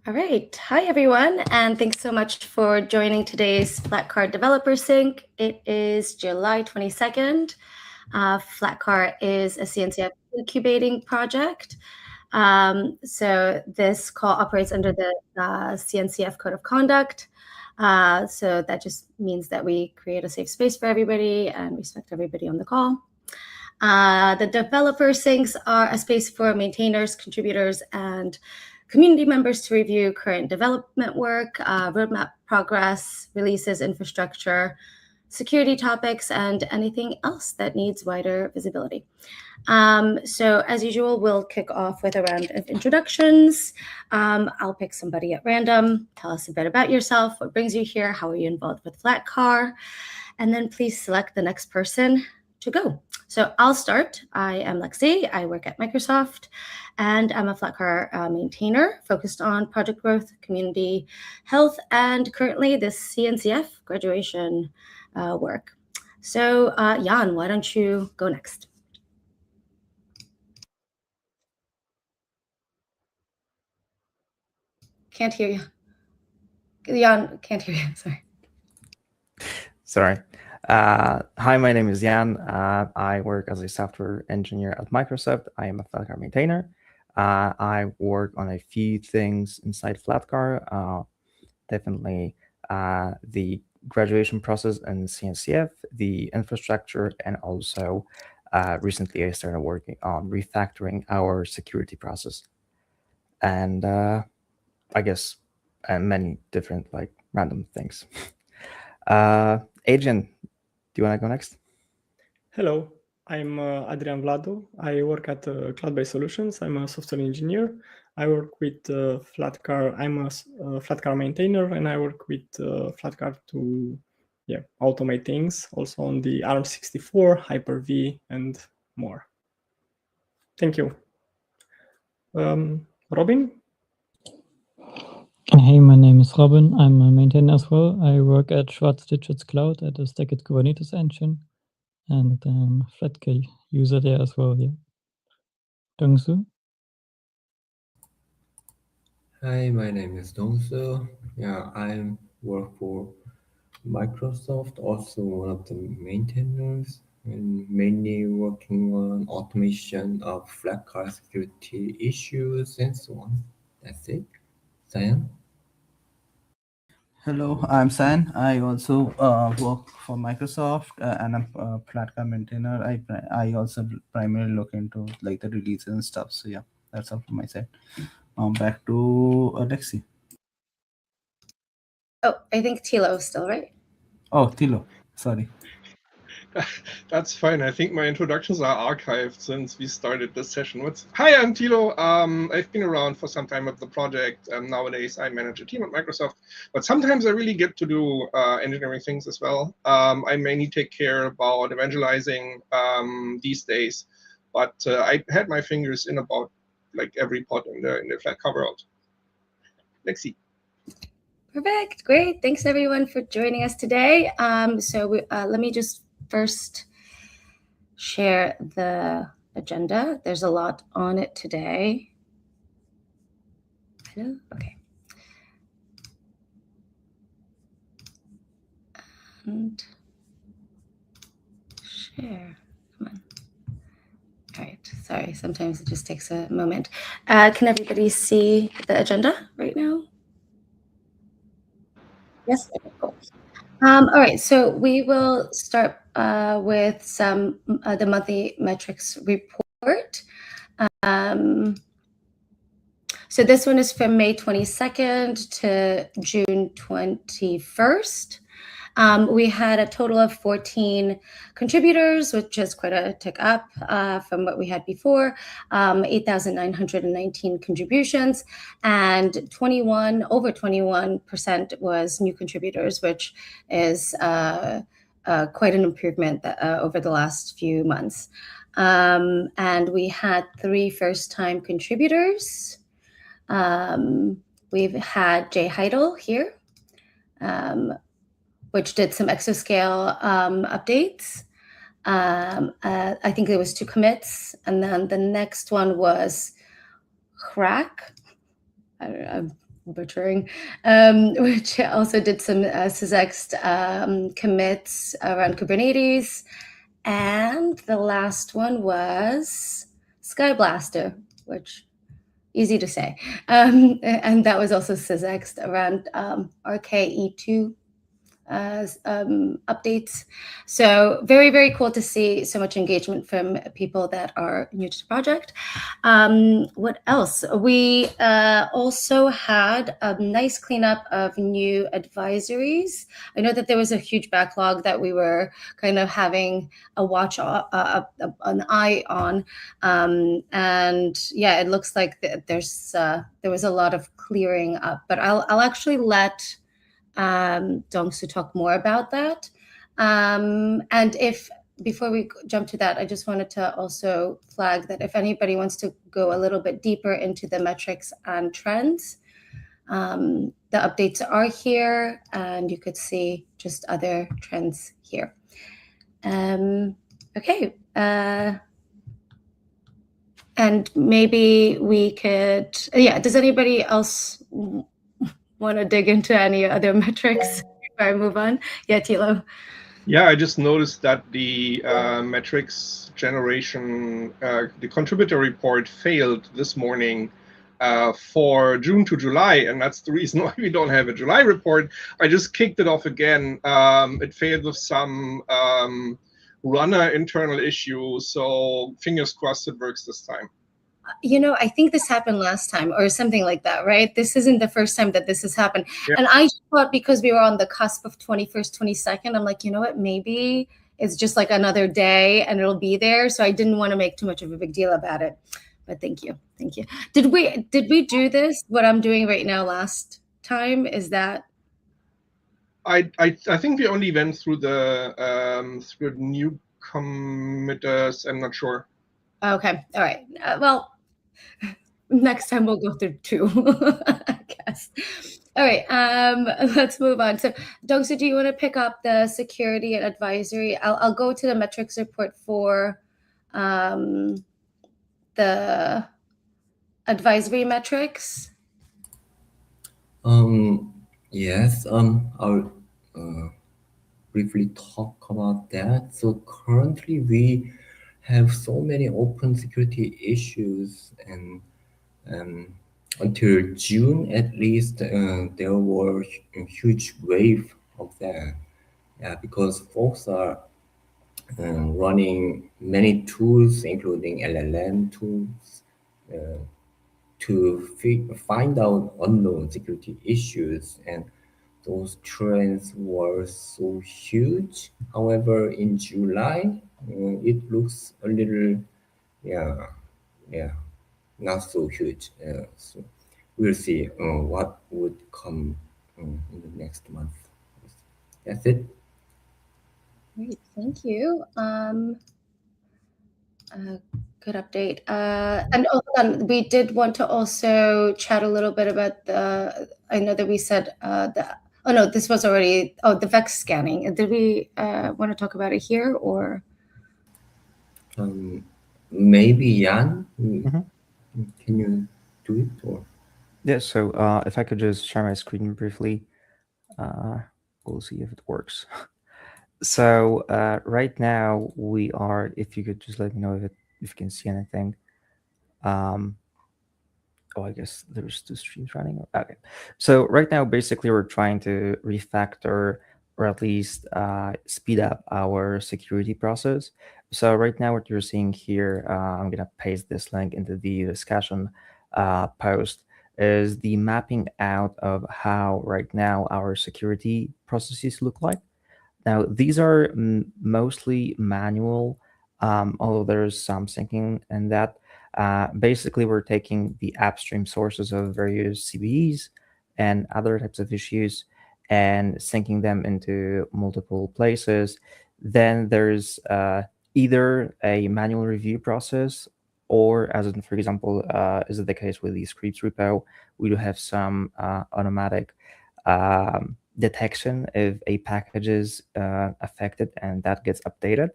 All right. Hi, everyone, and thanks so much for joining today's Flatcar Developer Sync. It is July 22nd. Flatcar is a CNCF incubating project. So this call operates under the CNCF Code of Conduct. So that just means that we create a safe space for everybody and respect everybody on the call. The developer syncs are a space for maintainers, contributors, and community members to review current development work, roadmap progress, releases, infrastructure, security topics, and anything else that needs wider visibility. So as usual, we'll kick off with a round of introductions. I'll pick somebody at random. Tell us a bit about yourself. What brings you here? How are you involved with Flatcar? And then please select the next person to go. So I'll start. I am Lexi. I work at Microsoft, and I'm a Flatcar maintainer focused on project growth, community health, and currently this CNCF graduation work. So Jan, why don't you go next? Can't hear you. Jan, can't hear you. Sorry. Hi, my name is Jan. I work as a software engineer at Microsoft. I am a Flatcar maintainer. I work on a few things inside Flatcar. Definitely the graduation process and CNCF, the infrastructure, and also recently I started working on refactoring our security process. And I guess many different random things. Adrian, do you want to go next? Hello, I'm Adrian Vladu. I work at Cloud-Based Solutions. I'm a software engineer. I work with Flatcar. I'm a Flatcar maintainer, and I work with Flatcar to automate things, also on the ARM64, Hyper-V, and more. Thank you. Robin? Hey, my name is Robin. I'm a maintainer as well. I work at Schwarz Digits Cloud at the Stacked Kubernetes engine, and I'm a Flatcar user there as well. Yeah. Dongsu. Hi, my name is Dongsu. Yeah, I work for Microsoft, also one of the maintainers, and mainly working on automation of Flatcar security issues and so on. That's it. Cyan? Hello, I'm San. I also work for Microsoft and I'm a Flatcar maintainer. I also primarily look into like the releases and stuff. So yeah, that's all from my side. Back to Alexi. Oh, I think Tilo is still, right? Oh, Tilo. Sorry. That's fine. I think my introductions are archived since we started this session. Hi, I'm Tilo. I've been around for some time with the project. Nowadays, I manage a team at Microsoft, but sometimes I really get to do engineering things as well. I mainly take care about evangelizing these days, but I had my fingers in about like every pod in the Flatcar world. Lexi. Perfect. Great. Thanks, everyone, for joining us today. Let me just first share the agenda. There's a lot on it today. Hello? Okay. And share. Come on. All right. Sorry. Sometimes it just takes a moment. Can everybody see the agenda right now? Yes. Okay, cool. All right. So we will start with some the monthly metrics report. So this one is from May 22nd to June 21st. We had a total of 14 contributors, which is quite a tick up from what we had before, 8,919 contributions, and over 21% was new contributors, which is quite an improvement over the last few months. And we had 3 first-time contributors. We've had Jay Heidel here, which did some exascale updates. I think there was 2 commits, and then the next one was Crack. I'm butchering, which also did some sysext commits around Kubernetes. And the last one was Skyblaster, which easy to say. And that was also sysext around RKE2 updates. So very, very cool to see so much engagement from people that are new to the project. What else? We also had a nice cleanup of new advisories. I know that there was a huge backlog that we were kind of having a watch, an eye on. And yeah, it looks like there was a lot of clearing up, but I'll actually let Dongsu talk more about that. And before we jump to that, I just wanted to also flag that if anybody wants to go a little bit deeper into the metrics and trends, the updates are here, and you could see just other trends here. Okay. And maybe we could, does anybody else want to dig into any other metrics before I move on? Yeah, Tilo. Yeah, I just noticed that the metrics generation, the contributor report failed this morning for June to July, and that's the reason why we don't have a July report. I just kicked it off again. It failed with some runner internal issue, so fingers crossed it works this time. I think this happened last time or something like that, right? This isn't the first time that this has happened. Yeah. And I thought because we were on the cusp of 21st, 22nd, I'm like, you know what, maybe it's just like another day and it'll be there. So I didn't want to make too much of a big deal about it. But thank you. Thank you. Did we do this, what I'm doing right now last time? Is that? I think we only went through the new committers. I'm not sure. Okay. All right. Well, next time we'll go through two, I guess. All right, let's move on. So, Dongsu, do you want to pick up the security and advisory? I'll go to the metrics report for the advisory metrics. Yes. I'll briefly talk about that. So currently we have so many open security issues, and until June at least, there were a huge wave of that. Yeah, because folks are running many tools, including LLM tools, to find out unknown security issues, and those trends were so huge. However, in July, it looks a little, not so huge. So we'll see what would come in the next month. That's it. Great, thank you. Good update. And we did want to also chat a little bit about I know that we said this was already, the VEX scanning. Did we want to talk about it here or? Maybe Jan, can you do it? Or? Yeah, so if I could just share my screen briefly, we'll see if it works. So right now we are, if you could just let me know if you can see anything. I guess there's two streams running. Okay. So right now, basically, we're trying to refactor or at least speed up our security process. So right now, what you're seeing here, I'm going to paste this link into the discussion post, is the mapping out of how right now our security processes look like. Now, these are mostly manual, although there's some syncing in that. Basically, we're taking the upstream sources of various CVEs and other types of issues and syncing them into multiple places. Then there's either a manual review process, or as in, for example, is it the case with the scripts repo, we do have some automatic detection if a package is affected, and that gets updated.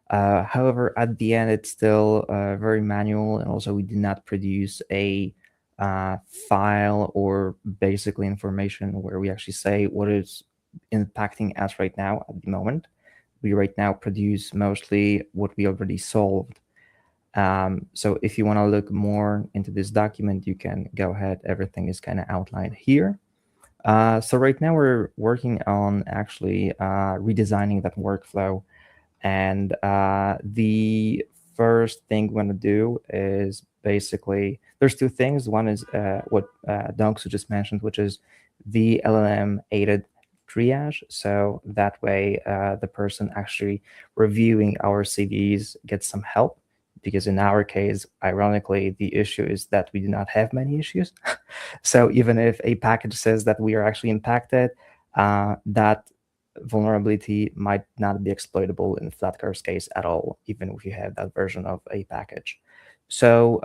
However, at the end, it's still very manual, and also we did not produce a file or basically information where we actually say what is impacting us right now at the moment. We right now produce mostly what we already solved. So if you want to look more into this document, you can go ahead. Everything is kind of outlined here. So right now we're working on actually redesigning that workflow. And the first thing we want to do is basically, there's two things. One is what Dongsu just mentioned, which is the LLM-aided triage. So that way the person actually reviewing our CVs gets some help. Because in our case, ironically, the issue is that we do not have many issues. So even if a package says that we are actually impacted, that vulnerability might not be exploitable in Flatcar's case at all, even if you have that version of a package. So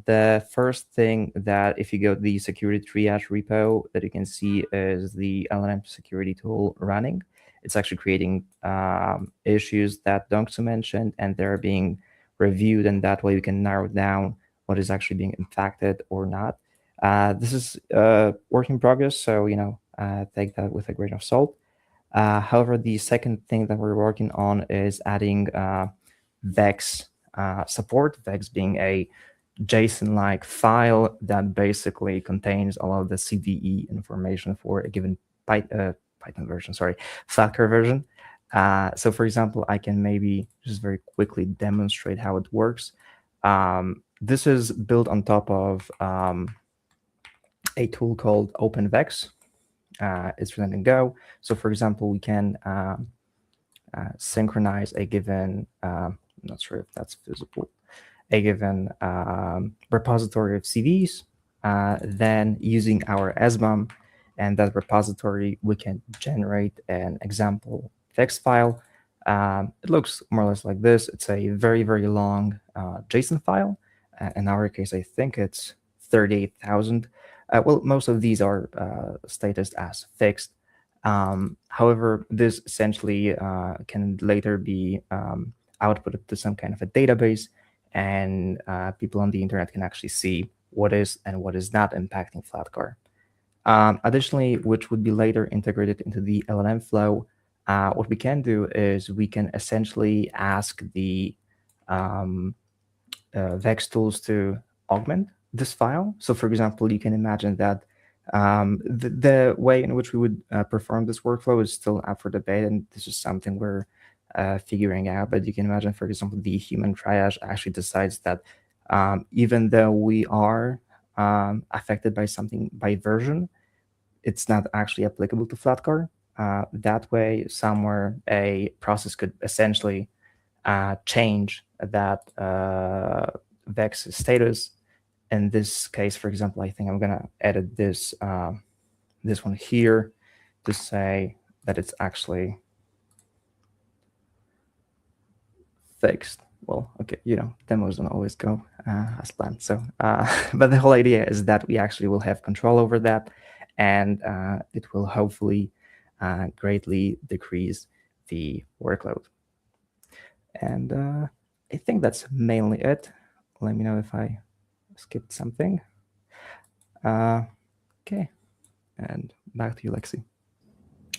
the first thing that if you go to the security triage repo that you can see is the LLM security tool running. It's actually creating issues that Dongsu mentioned, and they're being reviewed, and that way we can narrow down what is actually being impacted or not. This is work in progress, so take that with a grain of salt. However, the second thing that we're working on is adding VEX support, VEX being a JSON-like file that basically contains all of the CVE information for a given Python version, Flatcar version. So for example, I can maybe just very quickly demonstrate how it works. This is built on top of a tool called OpenVex. It's written in Go. So for example, we can synchronize a given, I'm not sure if that's visible, a given repository of CVs. Then using our SBOM and that repository, we can generate an example text file. It looks more or less like this. It's a very, very long JSON file. In our case, I think it's 38,000. Well, most of these are stated as fixed. However, this essentially can later be outputted to some kind of a database, and people on the internet can actually see what is and what is not impacting Flatcar. Additionally, which would be later integrated into the LLM flow, what we can do is we can essentially ask the VEX tools to augment this file. So for example, you can imagine that the way in which we would perform this workflow is still up for debate, and this is something we're figuring out. But you can imagine, for example, the human triage actually decides that even though we are affected by something by version, it's not actually applicable to Flatcar. That way, somewhere a process could essentially change that VEX status. In this case, for example, I think I'm gonna edit this this one here to say that it's actually fixed. Well, okay, demos don't always go as planned. So, but the whole idea is that we actually will have control over that, and it will hopefully greatly decrease the workload. And I think that's mainly it. Let me know if I skipped something. Okay, and back to you, Lexi.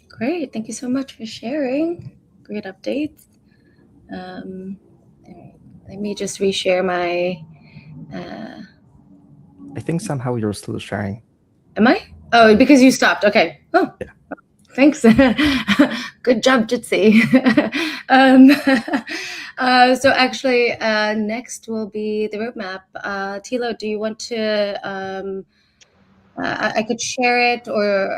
Great, thank you so much for sharing. Great updates. Let me just reshare my. I think somehow you're still sharing. Am I? Oh, because you stopped. Okay. Oh, yeah. Thanks. Good job, Jitsi. So actually, next will be the roadmap. Tilo, do you want to? I could share it, or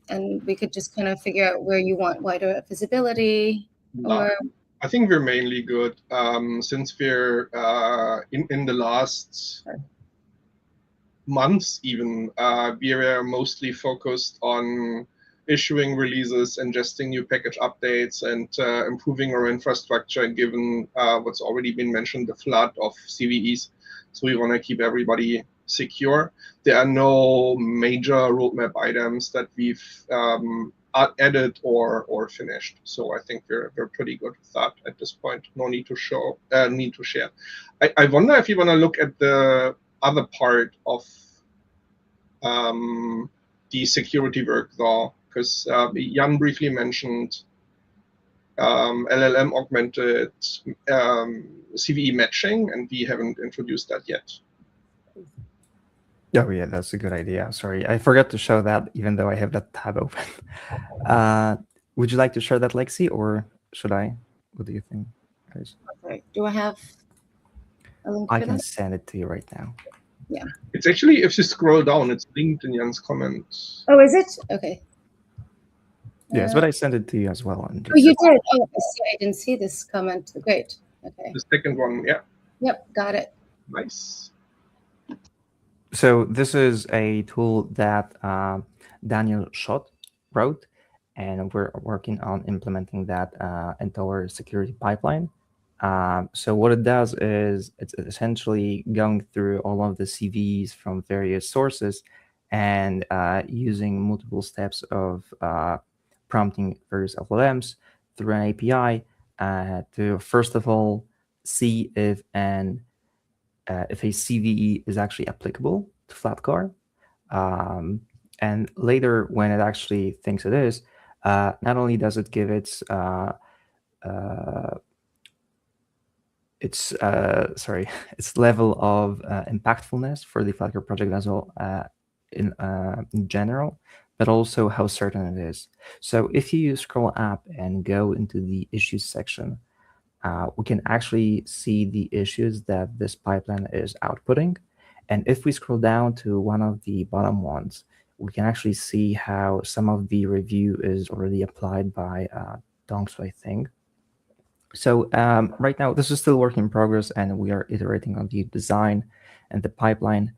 and we could just kind of figure out where you want wider visibility. Or I think we're mainly good since we're in the last months even we were mostly focused on issuing releases, ingesting new package updates, and improving our infrastructure, given what's already been mentioned, the flood of CVEs. So we want to keep everybody secure. There are no major roadmap items that we've added or finished. So I think we're pretty good with that at this point. No need to share. I wonder if you want to look at the other part of the security work though, because Jan briefly mentioned LLM augmented CVE matching, and we haven't introduced that yet. Oh yeah, that's a good idea. Sorry, I forgot to show that, even though I have that tab open. Would you like to share that, Lexi, or should I? What do you think, guys? Okay. Do I have a link I for can that? send it to you right now. Yeah. It's actually, if you scroll down, it's linked in Jan's comments. Oh, is it? Okay. Yes, but I sent it to you as well. Oh, you did? Oh, I didn't see this comment. Great. Okay. The second one, yeah. Yep, got it. Nice. So this is a tool that Daniel Schott wrote, and we're working on implementing that into our security pipeline. So what it does is it's essentially going through all of the CVs from various sources and using multiple steps of prompting various LLMs through an API to first of all see if a CVE is actually applicable to Flatcar. And later, when it actually thinks it is, not only does it give its level of impactfulness for the Flatcar project as well in general, but also how certain it is. So if you scroll up and go into the issues section, we can actually see the issues that this pipeline is outputting. And if we scroll down to one of the bottom ones, we can actually see how some of the review is already applied by Dongsu, I think. So right now, this is still work in progress, and we are iterating on the design and the pipeline.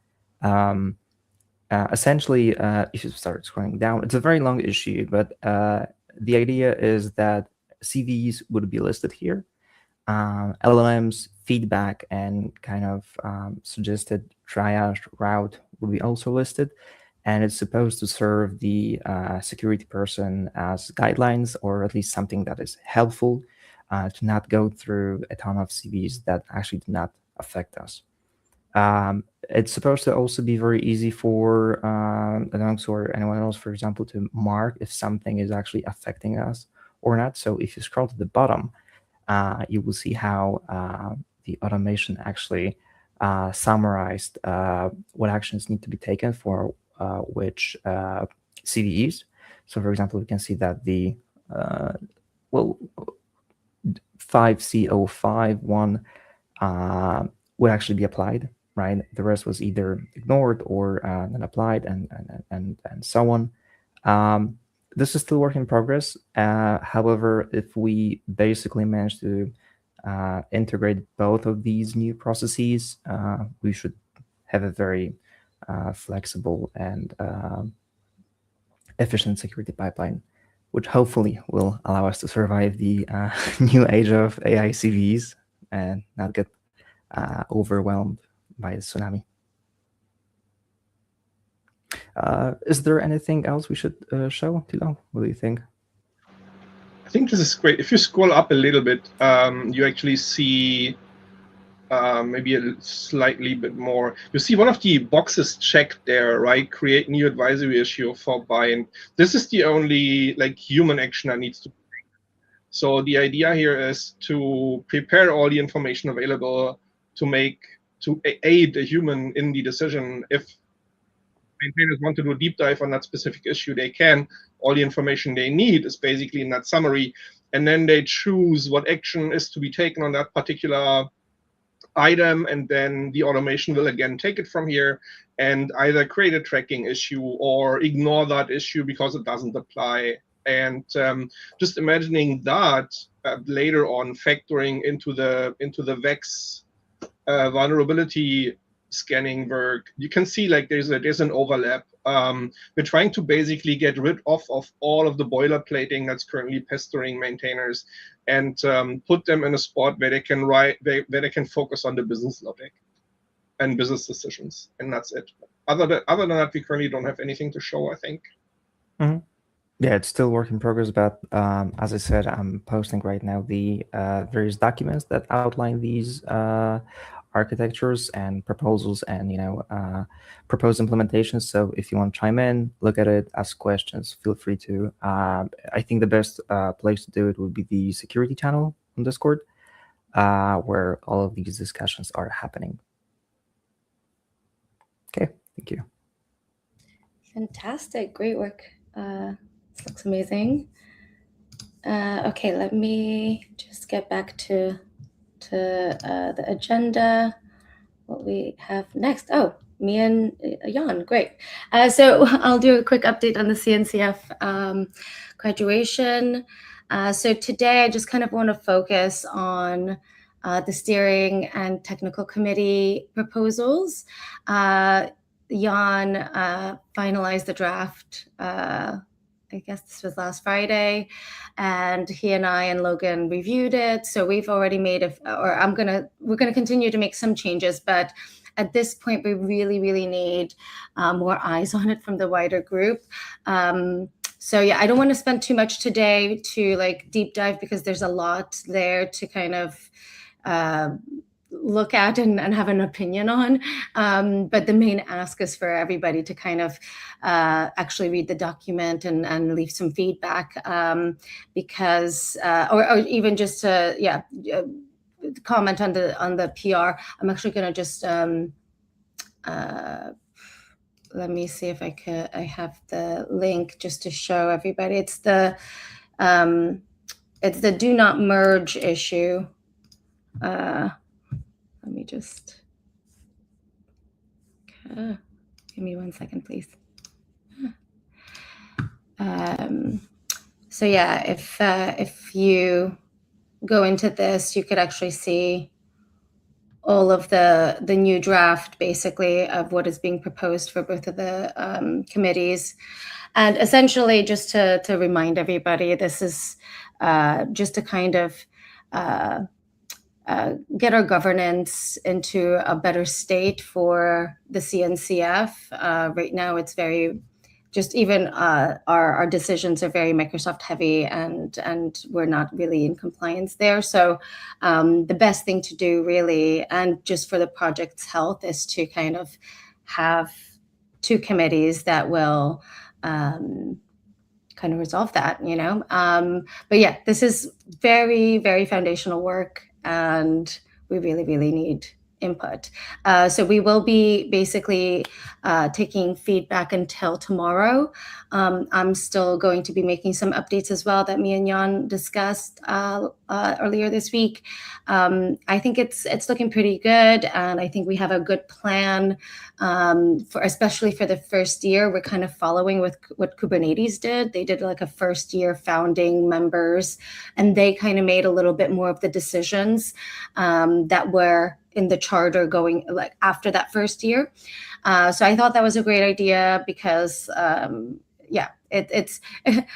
Essentially, if you start scrolling down, it's a very long issue, but the idea is that CVs would be listed here. LLMs, feedback, and kind of suggested triage route will be also listed. And it's supposed to serve the security person as guidelines, or at least something that is helpful to not go through a ton of CVs that actually do not affect us. It's supposed to also be very easy for Linux or anyone else, for example, to mark if something is actually affecting us or not. So if you scroll to the bottom, you will see how the automation actually summarized what actions need to be taken for which CVEs. So, for example, we can see that the 5C051 would actually be applied, right? The rest was either ignored or not applied, and so on. This is still work in progress. However, if we basically manage to integrate both of these new processes, we should have a very flexible and efficient security pipeline, which hopefully will allow us to survive the new age of AI CVs and not get overwhelmed by the tsunami. Is there anything else we should show, Tilo? What do you think? I think this is great. If you scroll up a little bit, you actually see maybe a slightly bit more. You see one of the boxes checked there, right? Create new advisory issue for buy-in. This is the only human action that needs to be taken. So the idea here is to prepare all the information available to aid a human in the decision. If maintainers want to do a deep dive on that specific issue, they can. All the information they need is basically in that summary, and then they choose what action is to be taken on that particular item, and then the automation will again take it from here and either create a tracking issue or ignore that issue because it doesn't apply. And just imagining that later on factoring into the VEX vulnerability scanning work, you can see there's an overlap. We're trying to basically get rid of all of the boilerplating that's currently pestering maintainers, and put them in a spot where they can where they can focus on the business logic and business decisions, and that's it. Other than that, we currently don't have anything to show, I think. Mm-hmm. Yeah, it's still work in progress, but as I said, I'm posting right now the various documents that outline these architectures and proposals and proposed implementations. So if you want to chime in, look at it, ask questions, feel free to. I think the best place to do it would be the security channel on Discord, where all of these discussions are happening. Okay, thank you. Fantastic, great work. This looks amazing. Okay, let me just get back to the agenda. What we have next? Oh, me and Jan, great. So I'll do a quick update on the CNCF graduation. So today I just kind of want to focus on the steering and technical committee proposals. Jan finalized the draft, I guess this was last Friday, and he and I and Logan reviewed it. So we've already made we're gonna continue to make some changes, but at this point we really need more eyes on it from the wider group. So yeah, I don't want to spend too much today to like deep dive because there's a lot there to kind of look at and have an opinion on, but the main ask is for everybody to kind of actually read the document and leave some feedback, because or even just to comment on the PR. I'm actually going to just let me see if I have the link just to show everybody. It's the do not merge issue. Let me just, give me 1 second, please. So yeah, if you go into this, you could actually see all of the new draft, basically, of what is being proposed for both of the committees. And essentially, just to remind everybody, this is just to kind of get our governance into a better state for the CNCF. Right now, it's very, just even our decisions are very Microsoft heavy, and we're not really in compliance there. So the best thing to do really, and just for the project's health, is to kind of have two committees that will kind of resolve that, But yeah, this is very foundational work, and we really need input. So we will be basically taking feedback until tomorrow. I'm still going to be making some updates as well that me and Jan discussed earlier this week. I think it's looking pretty good, and I think we have a good plan especially for the first year. We're kind of following with what Kubernetes did. They did like a first year founding members, and they kind of made a little bit more of the decisions that were in the charter going like after that first year. So I thought that was a great idea because it's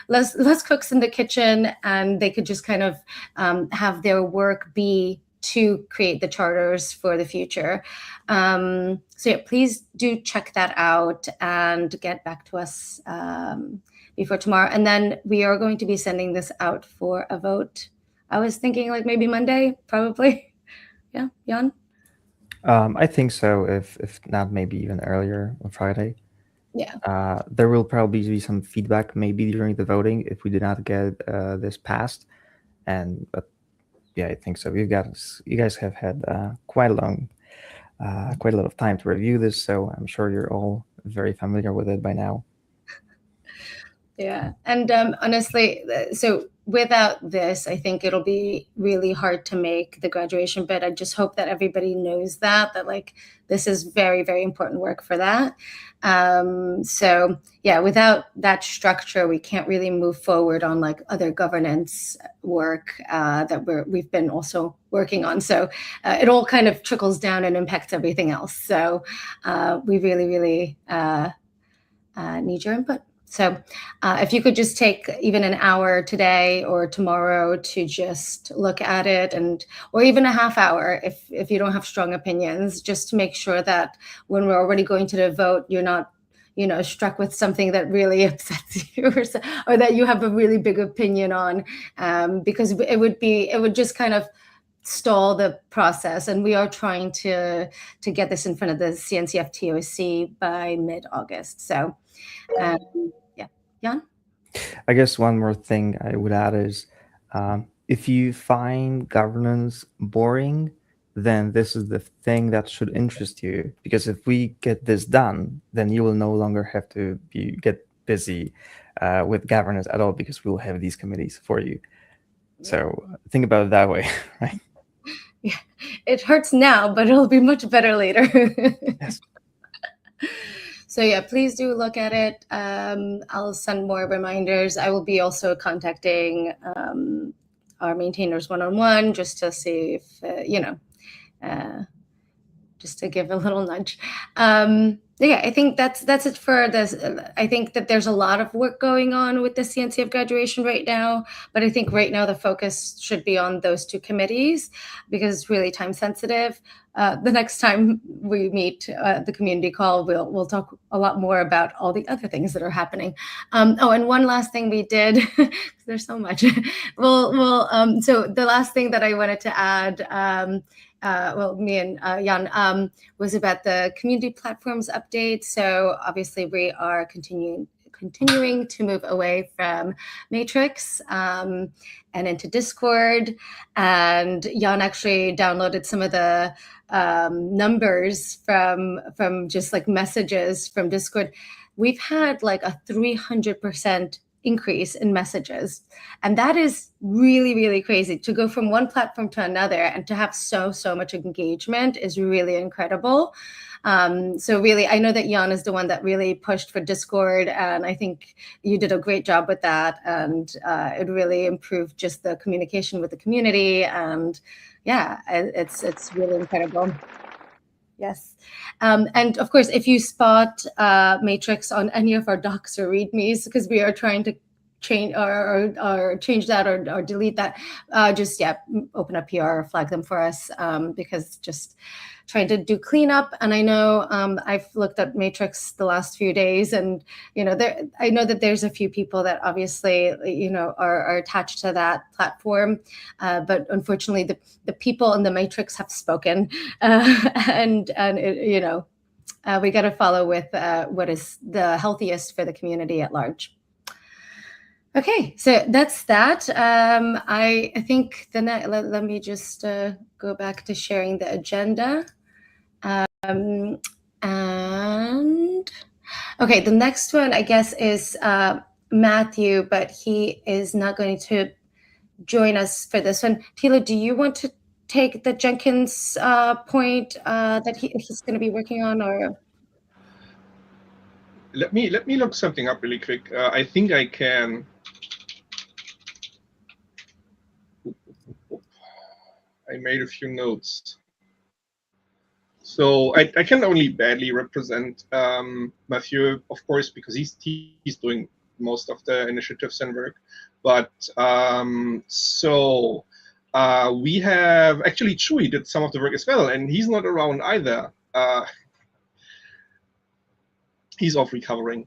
less cooks in the kitchen, and they could just kind of have their work be to create the charters for the future. So yeah, please do check that out and get back to us before tomorrow. And then we are going to be sending this out for a vote. I was thinking like maybe Monday, probably. Yeah, Jan? I think so, if not maybe even earlier on Friday. Yeah. There will probably be some feedback maybe during the voting if we did not get this passed. But yeah, I think so. You guys have had quite a lot of time to review this, so I'm sure you're all very familiar with it by now. Yeah, and honestly, so without this, I think it'll be really hard to make the graduation, but I just hope that everybody knows that like this is very important work for that. So yeah, without that structure, we can't really move forward on like other governance work that we've been also working on. So it all kind of trickles down and impacts everything else. So we really need your input. So if you could just take even an hour today or tomorrow to just look at it, or even a half hour if you don't have strong opinions, just to make sure that when we're already going to the vote, you're not struck with something that really upsets you or that you have a really big opinion on, because it would just kind of stall the process, and we are trying to get this in front of the CNCF TOC by mid-August. So, yeah, Jan? I guess one more thing I would add is if you find governance boring, then this is the thing that should interest you. Because if we get this done, then you will no longer have to get busy with governance at all, because we will have these committees for you. So think about it that way, right? Yeah, it hurts now, but it'll be much better later. Yes. So yeah, please do look at it. I'll send more reminders. I will be also contacting our maintainers one-on-one just to see if, just to give a little nudge. Yeah, I think that's it for this. I think that there's a lot of work going on with the CNCF graduation right now, but I think right now the focus should be on those two committees because it's really time sensitive. The next time we meet the community call, we'll talk a lot more about all the other things that are happening. Oh, and one last thing we did, there's so much. So the last thing that I wanted to add, me and Jan, was about the community platforms update. So obviously we are continuing to move away from Matrix and into Discord. And Jan actually downloaded some of the numbers from just like messages from Discord. We've had like a 300% increase in messages, and that is really, really crazy. To go from one platform to another and to have so much engagement is really incredible. So really, I know that Jan is the one that really pushed for Discord, and I think you did a great job with that, and it really improved just the communication with the community, and yeah, it's really incredible. Yes. And of course, if you spot Matrix on any of our docs or readmes, because we are trying to change or change that or delete that, just open up PR or flag them for us, because just trying to do cleanup. And I know I've looked at Matrix the last few days, and I know that there's a few people that obviously are attached to that platform, but unfortunately the people in the Matrix have spoken, and it, we got to follow with what is the healthiest for the community at large. Okay, so that's that. I think let me just go back to sharing the agenda. And okay, the next one I guess is Matthew, but he is not going to join us for this one. Tilo, do you want to take the Jenkins point that he's going to be working on, or? Let me look something up really quick. I think I can. I made a few notes. So I can only badly represent Mathieu, of course, because he's doing most of the initiatives and work. But we have actually Chewy did some of the work as well, and he's not around either. He's off recovering.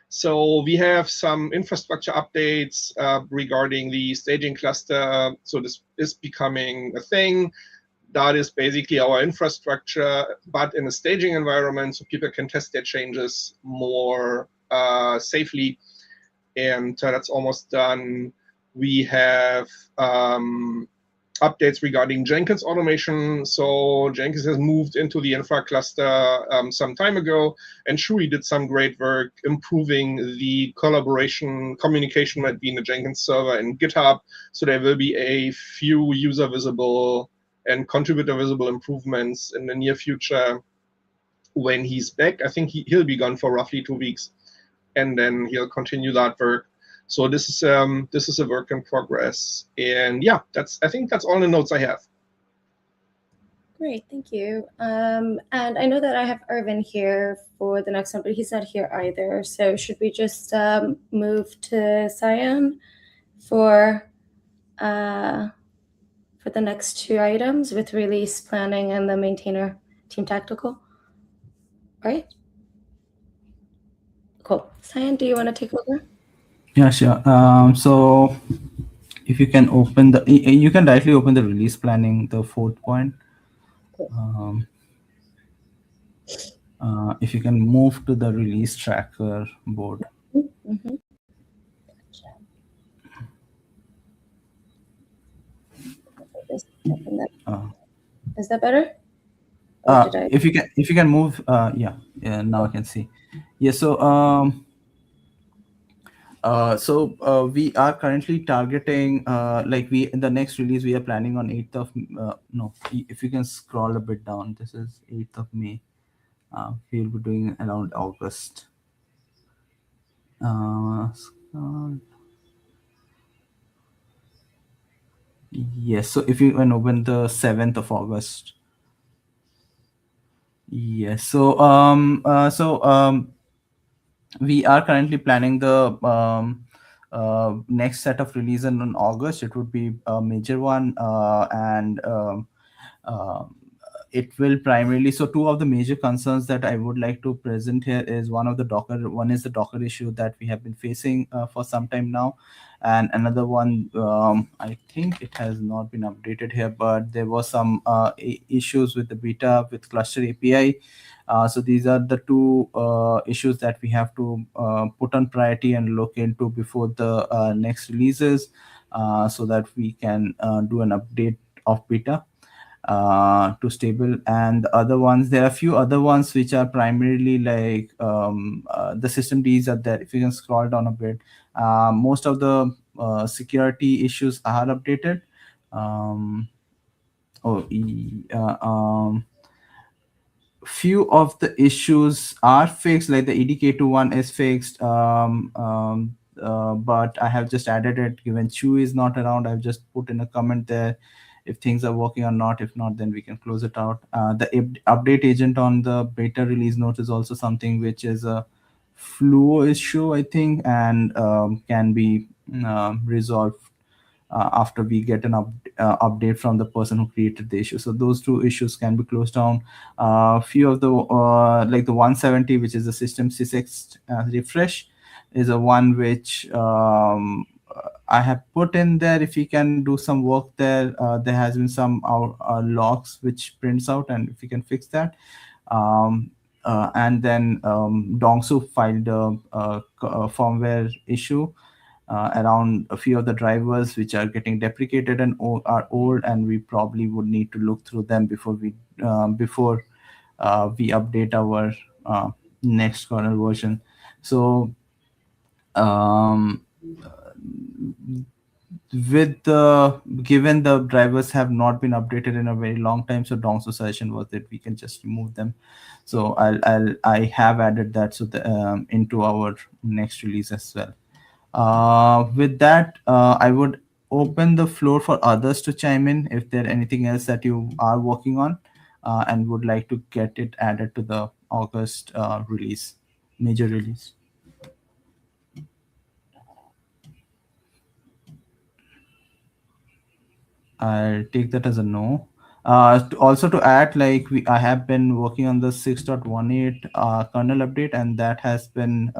So we have some infrastructure updates regarding the staging cluster. So this is becoming a thing. That is basically our infrastructure, but in a staging environment, so people can test their changes more safely. And that's almost done. We have updates regarding Jenkins automation. So Jenkins has moved into the infra cluster some time ago, and Chewy did some great work improving the communication between the Jenkins server and GitHub. So there will be a few user visible and contributor visible improvements in the near future when he's back. I think he'll be gone for roughly 2 weeks, and then he'll continue that work. So this is a work in progress, and yeah, I think that's all the notes I have. Great, thank you. And I know that I have Irvin here for the next one, but he's not here either. So should we just move to Cyan for the next 2 items with release planning and the maintainer team tactical? All right. Cool. Cyan, do you want to take over? Yeah, sure. So if you can open the, you can directly open the release planning, the 4th point. If you can move to the release tracker board. Mm-hmm. Just open that. Is that better? Or did I? If you can move, yeah, now I can see. Yeah, so we are currently targeting in the next release we are planning on 8th of no, if you can scroll a bit down, this is 8th of May. We'll be doing around August. Yes, so if you can open the 7th of August. Yes, so we are currently planning the next set of release in August. It would be a major one, and it will primarily, so two of the major concerns that I would like to present here is one is the Docker issue that we have been facing for some time now, and another one, I think it has not been updated here, but there was some issues with the beta with cluster API. So these are the two issues that we have to put on priority and look into before the next releases, so that we can do an update of beta to stable. And the other ones, there are a few other ones which are primarily like the system Ds are there. If you can scroll down a bit, most of the security issues are updated. Few of the issues are fixed, like the EDK2 one is fixed, but I have just added it given Chu is not around. I've just put in a comment there if things are working or not. If not, then we can close it out. The update agent on the beta release note is also something which is a fluo issue, I think, and can be resolved after we get an update from the person who created the issue. So those two issues can be closed down. Few of the like the 170, which is the system C6 refresh, is a one which I have put in there. If you can do some work there, there has been some logs which prints out, and if you can fix that. And then Dongsu filed a firmware issue around a few of the drivers which are getting deprecated and are old, and we probably would need to look through them before we update our next kernel version. So given the drivers have not been updated in a very long time, so Dong's suggestion was that we can just remove them. So I have added that into our next release as well. With that, I would open the floor for others to chime in if there anything else that you are working on and would like to get it added to the August release, major release. I'll take that as a no. Also to add, like I have been working on the 6.18 kernel update, and that has been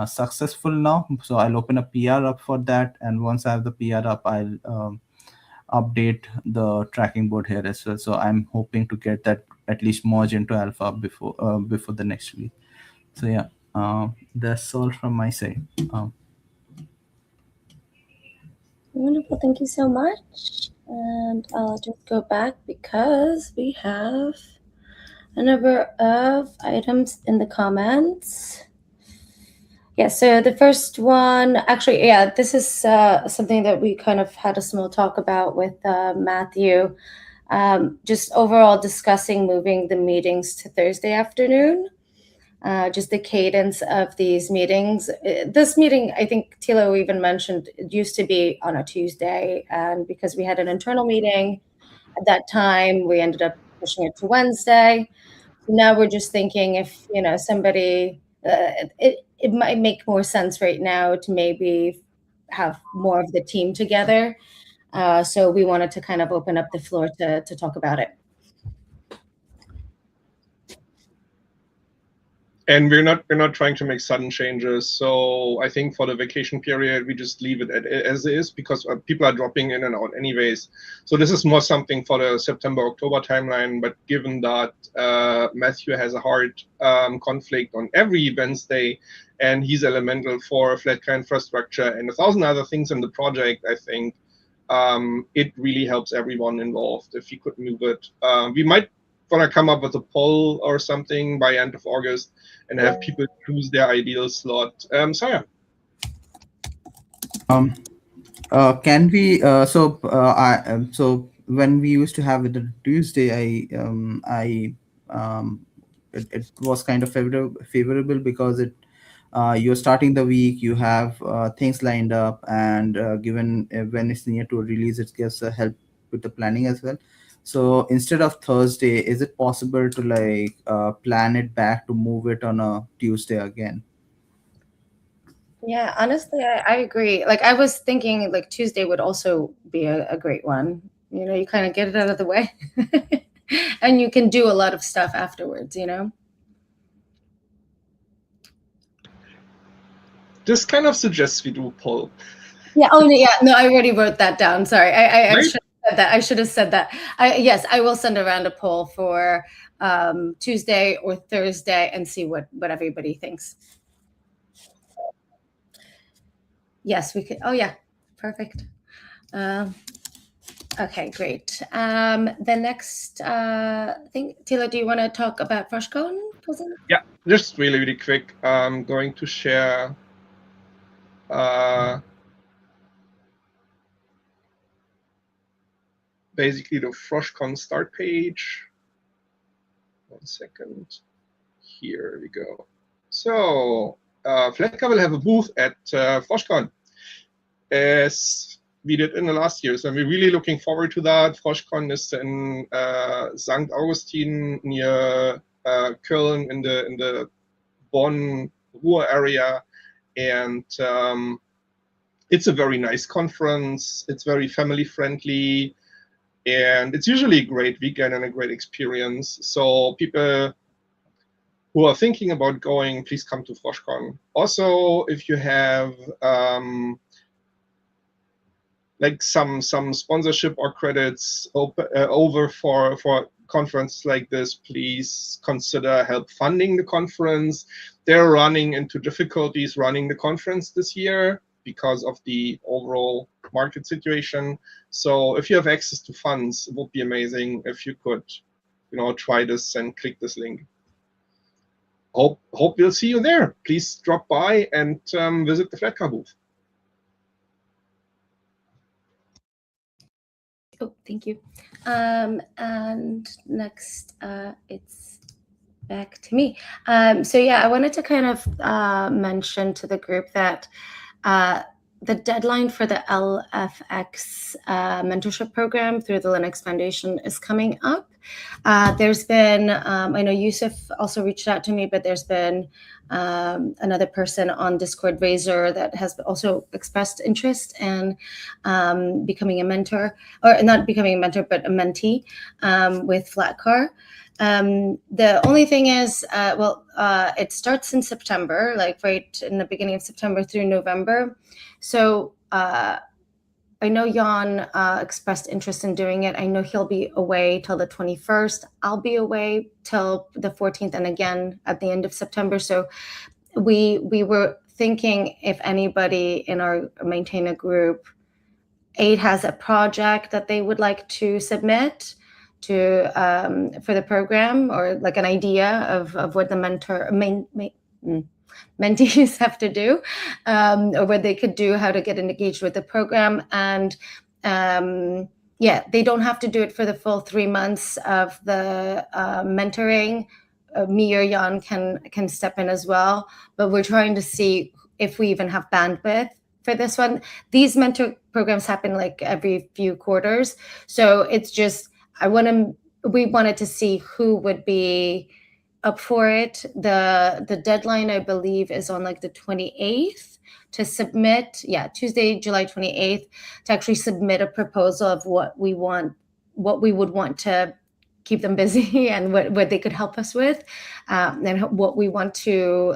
successful now. So I'll open a PR up for that, and once I have the PR up, I'll update the tracking board here as well. So I'm hoping to get that at least merge into alpha before the next release. So yeah, that's all from my side. Wonderful, thank you so much. And I'll just go back because we have a number of items in the comments. Yeah, so the first one, actually, yeah, this is something that we kind of had a small talk about with Matthew. Just overall discussing moving the meetings to Thursday afternoon. Just the cadence of these meetings. This meeting, I think Thilo even mentioned, it used to be on a Tuesday, and because we had an internal meeting at that time, we ended up pushing it to Wednesday. So now we're just thinking if somebody, it might make more sense right now to maybe have more of the team together. So we wanted to kind of open up the floor to talk about it. And we're not trying to make sudden changes. So I think for the vacation period, we just leave it as is, because people are dropping in and out anyways. So this is more something for the September-October timeline. But given that Matthew has a hard conflict on every Wednesday, and he's elemental for Flatcar infrastructure and 1,000 other things in the project, I think it really helps everyone involved if he could move it. We might want to come up with a poll or something by end of August and have people choose their ideal slot. Saya. Can we? So when we used to have it on Tuesday, it was kind of favorable because you're starting the week, you have things lined up, and given when it's near to a release, it gives help with the planning as well. So instead of Thursday, is it possible to plan it back to move it on a Tuesday again? Yeah, honestly, I agree. Like, I was thinking like Tuesday would also be a great one. You know, you kind of get it out of the way and you can do a lot of stuff afterwards, you know? This kind of suggests we do a poll. Yeah. Oh, yeah. No, I already wrote that down. Sorry. I Right? should have said that. I should have said that. Yes, I will send around a poll for Tuesday or Thursday and see what everybody thinks. Yes, we could. Oh, yeah. Perfect. Okay, great. The next thing, Tila, do you want to talk about FreshCon? Yeah, just really, really quick. I'm going to share basically the FreshCon start page. 1 second. Here we go. So Flatcar will have a booth at FreshCon, as we did in the last year. So we're really looking forward to that. FreshCon is in St. Augustin near Köln in the Bonn Ruhr area, and it's a very nice conference. It's very family friendly, and it's usually a great weekend and a great experience. So people who are thinking about going, please come to FreshCon. Also, if you have like some sponsorship or credits over for conference like this, please consider help funding the conference. They're running into difficulties running the conference this year because of the overall market situation. So if you have access to funds, it would be amazing if you could, try this and click this link. Hope we'll see you there. Please drop by and visit the Flatcar booth. Oh, thank you. And next, it's back to me. So yeah, I wanted to kind of mention to the group that the deadline for the LFX mentorship program through the Linux Foundation is coming up. There's been, I know Yusuf also reached out to me, but there's been another person on Discord, Razor, that has also expressed interest in becoming a mentor, or not becoming a mentor, but a mentee with Flatcar. The only thing is, it starts in September, like right in the beginning of September through November. So I know Jan expressed interest in doing it. I know he'll be away till the 21st. I'll be away till the 14th and again at the end of September. So we were thinking if anybody in our maintainer group, 8 has a project that they would like to submit to for the program, or like an idea of what the mentees have to do, or what they could do, how to get engaged with the program. And yeah, they don't have to do it for the full 3 months of the mentoring. Me or Jan can step in as well, but we're trying to see if we even have bandwidth for this one. These mentor programs happen like every few quarters, so it's just we wanted to see who would be up for it. The deadline, I believe, is on like the 28th to submit. Yeah, Tuesday, July 28th, to actually submit a proposal of what we would want to keep them busy and what they could help us with, and what we want to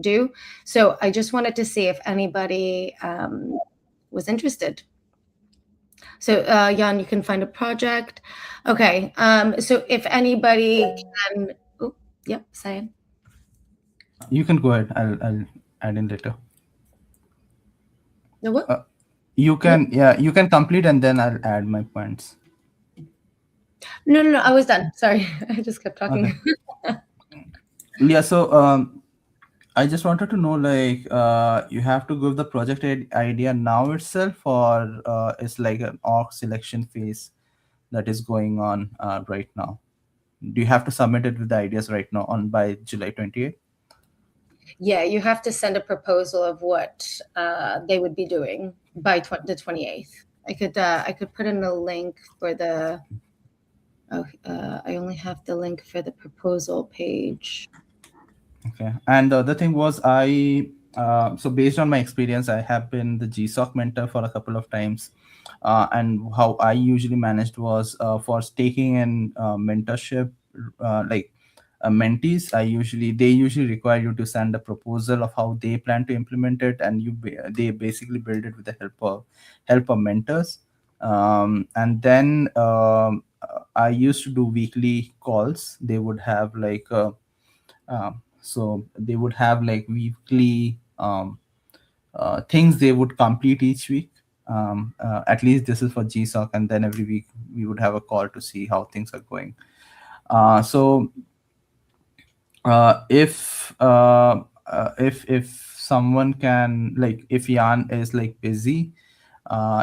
do. So I just wanted to see if anybody was interested. So Jan, you can find a project. Okay. So if anybody can, yep, Sayan. You can go ahead. I'll add in later. The what? You can, yeah, you can complete and then I'll add my points. No, I was done. Sorry, I just kept talking. Okay. Yeah, so I just wanted to know, like, you have to give the project idea now itself, or it's like an org selection phase that is going on right now? Do you have to submit it with the ideas right now by July 28th? Yeah, you have to send a proposal of what they would be doing by the 28th. I could put in a link for the. I only have the link for the proposal page. Okay. And the other thing was so based on my experience, I have been the GSOC mentor for a couple of times. And how I usually managed was for taking in mentorship, mentees, they usually require you to send a proposal of how they plan to implement it, and they basically build it with the help of mentors. And then I used to do weekly calls. They would have so they would have like weekly things they would complete each week. At least this is for GSOC, and then every week we would have a call to see how things are going. If someone can, like, if Jan is like busy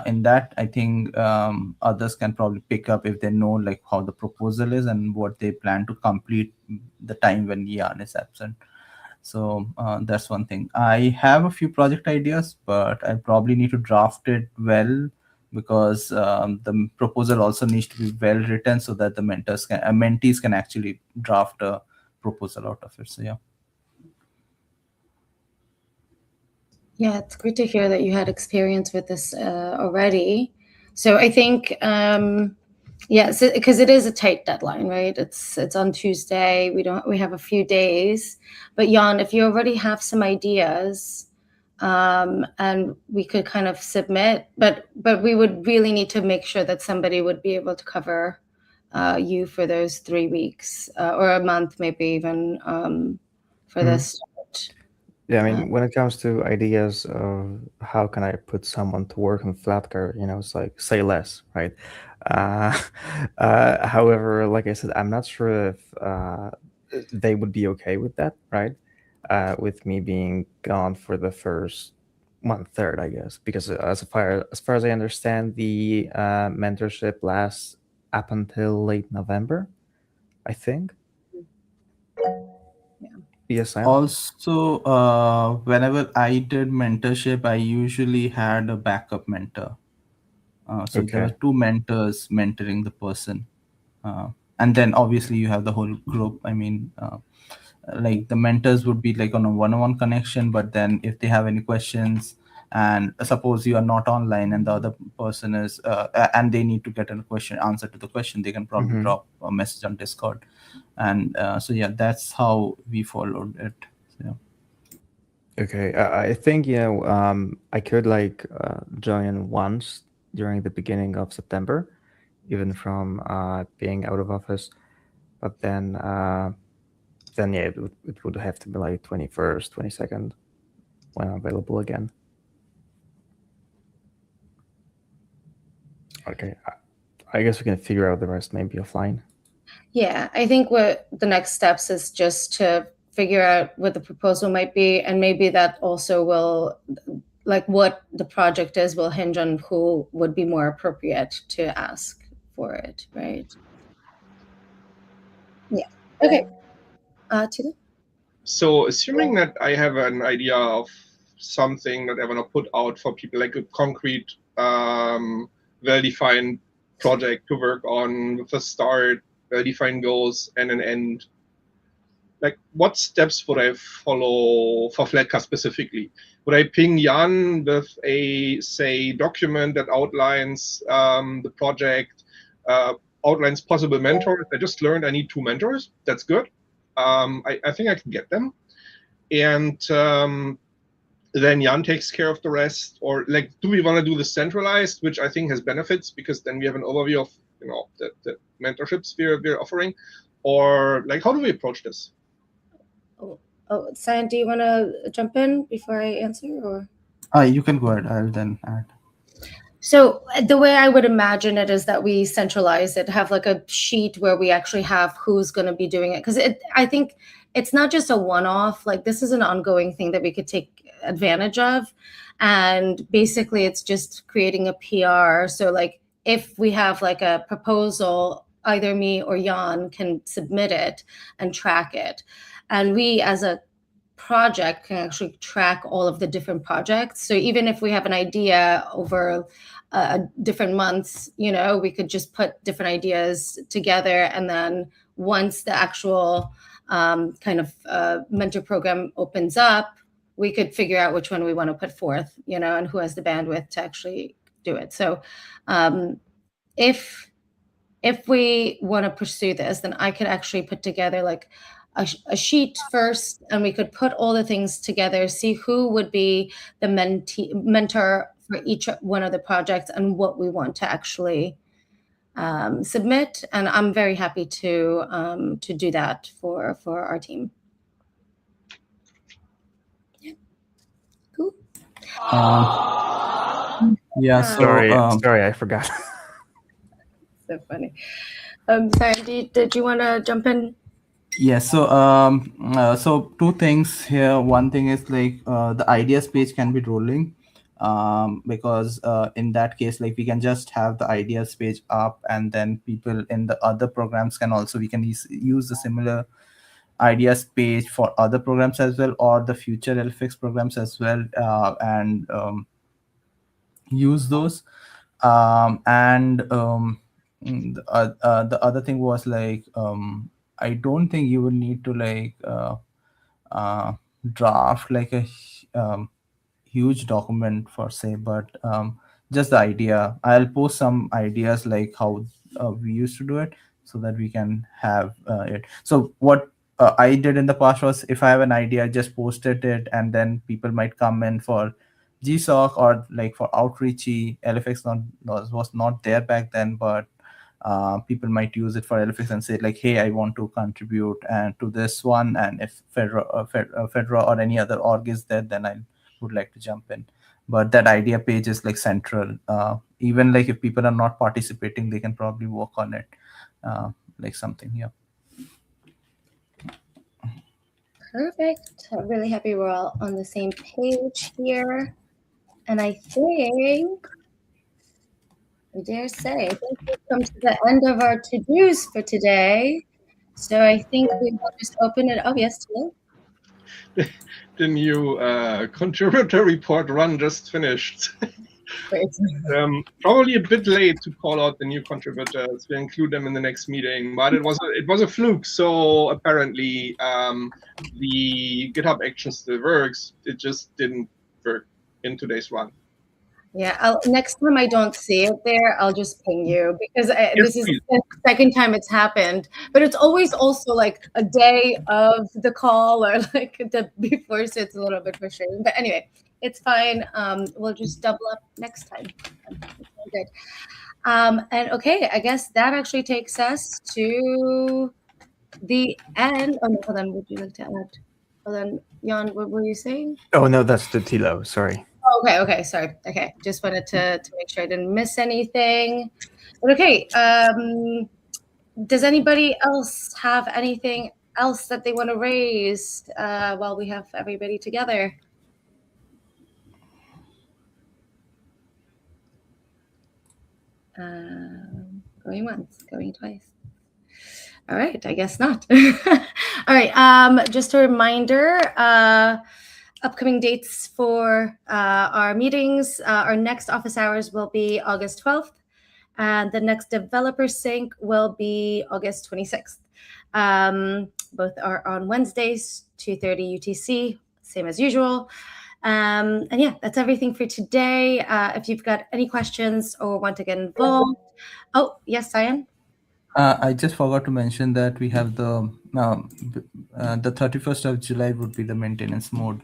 in that, I think others can probably pick up if they know like how the proposal is and what they plan to complete the time when Jan is absent. So that's one thing. I have a few project ideas, but I probably need to draft it well, because the proposal also needs to be well written so that the mentees can actually draft a proposal out of it. So yeah. Yeah, it's great to hear that you had experience with this already. So I think, because it is a tight deadline, right? It's on Tuesday. We have a few days. But Jan, if you already have some ideas, and we could kind of submit, but we would really need to make sure that somebody would be able to cover you for those 3 weeks or a month, maybe even for this. Yeah, I mean, when it comes to ideas of how can I put someone to work on Flatcar, it's like say less, right? However, like I said, I'm not sure if they would be okay with that, right? With me being gone for the first 1/3, I guess, because as far as I understand, the mentorship lasts up until late November, I think. Yes, I am. Also, whenever I did mentorship, I usually had a backup mentor. So there were 2 mentors mentoring the person. And then obviously you have the whole group. I mean, like the mentors would be like on a one-on-one connection, but then if they have any questions, and suppose you are not online and the other person is, and they need to get a answer to the question, they can probably drop a message on Discord. And so yeah, that's how we followed it. So, yeah. Okay, I think I could join in once during the beginning of September, even from being out of office. But then yeah, it would have to be like 21st, 22nd when I'm available again. Okay, I guess we can figure out the rest maybe offline. Yeah, I think what the next steps is just to figure out what the proposal might be, and maybe that also will, like what the project is, will hinge on who would be more appropriate to ask for it, right? Yeah. Okay. Tila? So assuming that I have an idea of something that I want to put out for people, like a concrete, well-defined project to work on with a start, well-defined goals, and an end, like what steps would I follow for Flatcar specifically? Would I ping Jan with a, say, document that outlines the project, outlines possible mentors. I just learned I need 2 mentors. That's good. I think I can get them. And then Jan takes care of the rest. Or like, do we want to do the centralized, which I think has benefits because then we have an overview of the mentorships we're offering, or like how do we approach this? Oh, Cyan, do you want to jump in before I answer, or? You can go ahead. I'll then add. So the way I would imagine it is that we centralize it, have like a sheet where we actually have who's going to be doing it. Because I think it's not just a one-off, like this is an ongoing thing that we could take advantage of. And basically it's just creating a PR. So like if we have like a proposal, either me or Jan can submit it and track it. And we as a project can actually track all of the different projects. So even if we have an idea over different months, we could just put different ideas together. And then once the actual kind of mentor program opens up, we could figure out which one we want to put forth, and who has the bandwidth to actually do it. So if we want to pursue this, then I could actually put together like a sheet first, and we could put all the things together, see who would be the mentor for each one of the projects and what we want to actually submit. And I'm very happy to do that for our team. Yeah. Cool. Yeah. So sorry, I forgot. So funny. Sorry, did you want to jump in? Yeah, so so 2 things here. One thing is like the ideas page can be rolling, because in that case, like we can just have the ideas page up, and then people in the other programs can also, we can use the similar ideas page for other programs as well, or the future LFX programs as well, and use those. The other thing was like, I don't think you will need to like draft like a huge document for say, but just the idea. I'll post some ideas like how we used to do it, so that we can have it. So what I did in the past was, if I have an idea, I just posted it, and then people might come in for GSOC or like for outreachy. LFX was not there back then, but people might use it for LFX and say like, hey, I want to contribute and to this one, and if Fedra or any other org is there, then I would like to jump in. But that idea page is like central. Even like if people are not participating, they can probably work on it, like something. Yeah. Perfect. I'm really happy we're all on the same page here. And I think, I dare say, I think we've come to the end of our to-dos for today. So I think we will just open it. Oh, yes, Tilo? The new contributor report run just finished. Probably a bit late to call out the new contributors. We'll include them in the next meeting, but it was a fluke. So apparently the GitHub action still works. It just didn't work in today's run. Yeah, next time I don't see it there, I'll just ping you, because this is the second time it's happened. But it's always also like a day of the call or like the before, so it's a little bit frustrating. But anyway, it's fine. We'll just double up next time. Good. And okay, I guess that actually takes us to the end. Oh no, hold on. Would you like to add? Hold on, Jan, what were you saying? Oh no, that's the Tilo. Sorry. Okay, sorry. Okay, just wanted to make sure I didn't miss anything. But okay, does anybody else have anything else that they want to raise while we have everybody together? Going once, going twice. All right, I guess not. All right, just a reminder, upcoming dates for our meetings. Our next office hours will be August 12th, and the next developer sync will be August 26th. Both are on Wednesdays, 2:30 UTC, same as usual. And yeah, that's everything for today. If you've got any questions or want to get involved. Oh, yes, Cyan? I just forgot to mention that we have the 31st of July would be the maintenance mode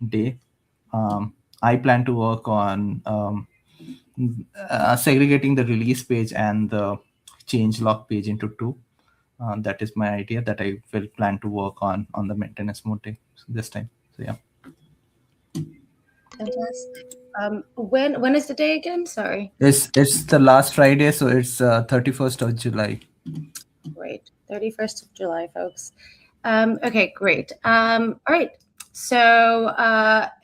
day. I plan to work on segregating the release page and the change log page into two. That is my idea that I will plan to work on the maintenance mode day this time. So yeah. Fantastic. When is the day again? Sorry. It's the last Friday, so it's 31st of July. Great. 31st of July, folks. Okay, great. All right. So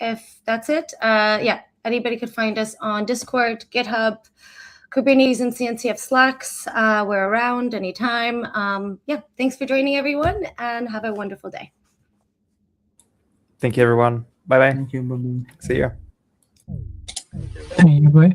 if that's it, yeah, anybody could find us on Discord, GitHub, Kubernetes, and CNCF Slacks. We're around anytime. Yeah, thanks for joining, everyone, and have a wonderful day. Thank you, everyone. Bye-bye. Thank you. Bye-bye. See you. Hey, bye.